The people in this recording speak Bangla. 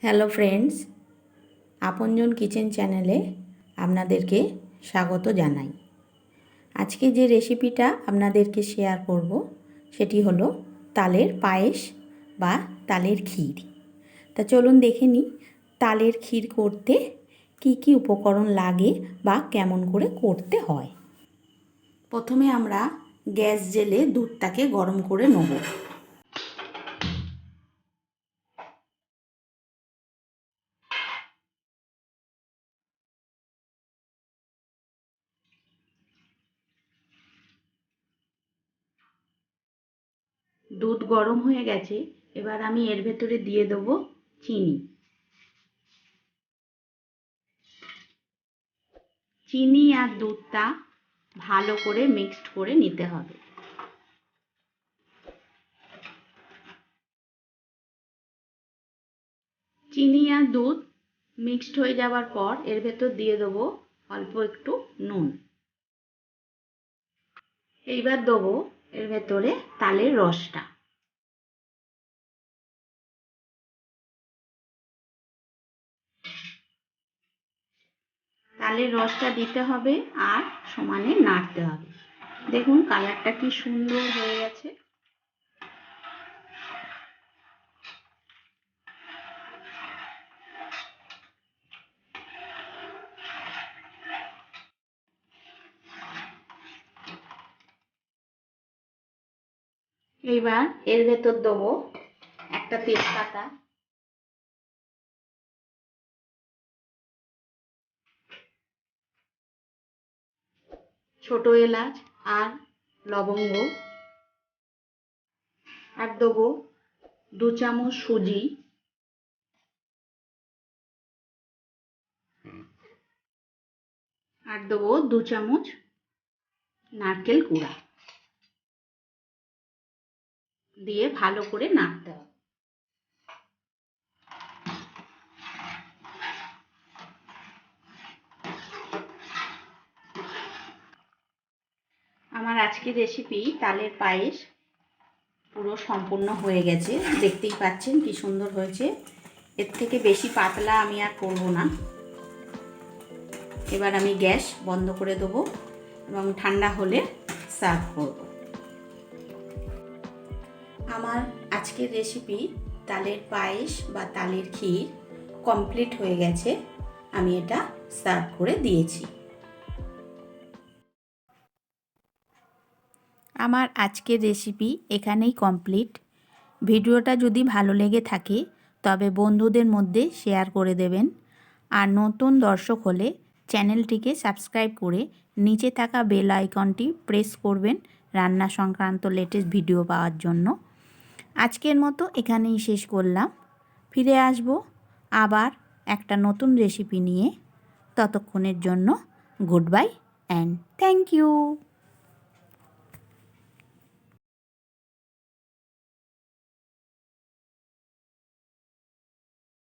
হ্যালো ফ্রেন্ডস, আপনজন কিচেন চ্যানেলে আপনাদেরকে স্বাগত জানাই। আজকে যে রেসিপিটা আপনাদেরকে শেয়ার করব সেটি হলো তালের পায়েস বা তালের ক্ষীর। তা চলুন দেখে নিই তালের ক্ষীর করতে কি কি উপকরণ লাগে বা কেমন করে করতে হয়। প্রথমে আমরা গ্যাস জেলে দুধটাকে গরম করে নেব। দুধ গরম হয়ে গেছে, এবার আমি এর ভেতরে দিয়ে দেবো চিনি। চিনি আর দুধটা ভালো করে মিক্সড করে নিতে হবে। চিনি আর দুধ মিক্সড হয়ে যাওয়ার পর এর ভেতর দিয়ে দেবো অল্প একটু নুন। এইবার দেবো এর ভেতরে তালের রসটা। তালের রসটা দিতে হবে আর সমানে নাড়তে হবে। দেখুন কালারটা কি সুন্দর হয়ে গেছে। এইবার এর ভেতর দেবো একটা তেজপাতা, ছোট এলাচ আর লবঙ্গ, আর দেবো 2 চামচ সুজি, আর দেবো 2 চামচ নারকেল কুড়া দিয়ে ভালো করে নাড়তে হবে। আমার আজকের রেসিপি তালের পায়েস পুরো সম্পূর্ণ হয়ে গেছে। দেখতেই পাচ্ছেন কি সুন্দর হয়েছে। এর থেকে বেশি পাতলা আমি আর করব না। এবার আমি গ্যাস বন্ধ করে দেবো এবং ঠান্ডা হলে সার্ভ করব। আমার আজকের রেসিপি তালের পায়েস বা তালের ক্ষীর কমপ্লিট হয়ে গেছে। আমি এটা সার্ভ করে দিয়েছি। আমার আজকের রেসিপি এখানেই কমপ্লিট। ভিডিওটা যদি ভালো লেগে থাকে তবে বন্ধুদের মধ্যে শেয়ার করে দেবেন। আর নতুন দর্শক হলে চ্যানেলটিকে সাবস্ক্রাইব করে নিচে থাকা বেল আইকনটি প্রেস করবেন রান্না সংক্রান্ত লেটেস্ট ভিডিও পাওয়ার জন্য। আজকের মতো এখানেই শেষ করলাম। ফিরে আসব আবার একটা নতুন রেসিপি নিয়ে। ততক্ষণের জন্য goodbye and thank you.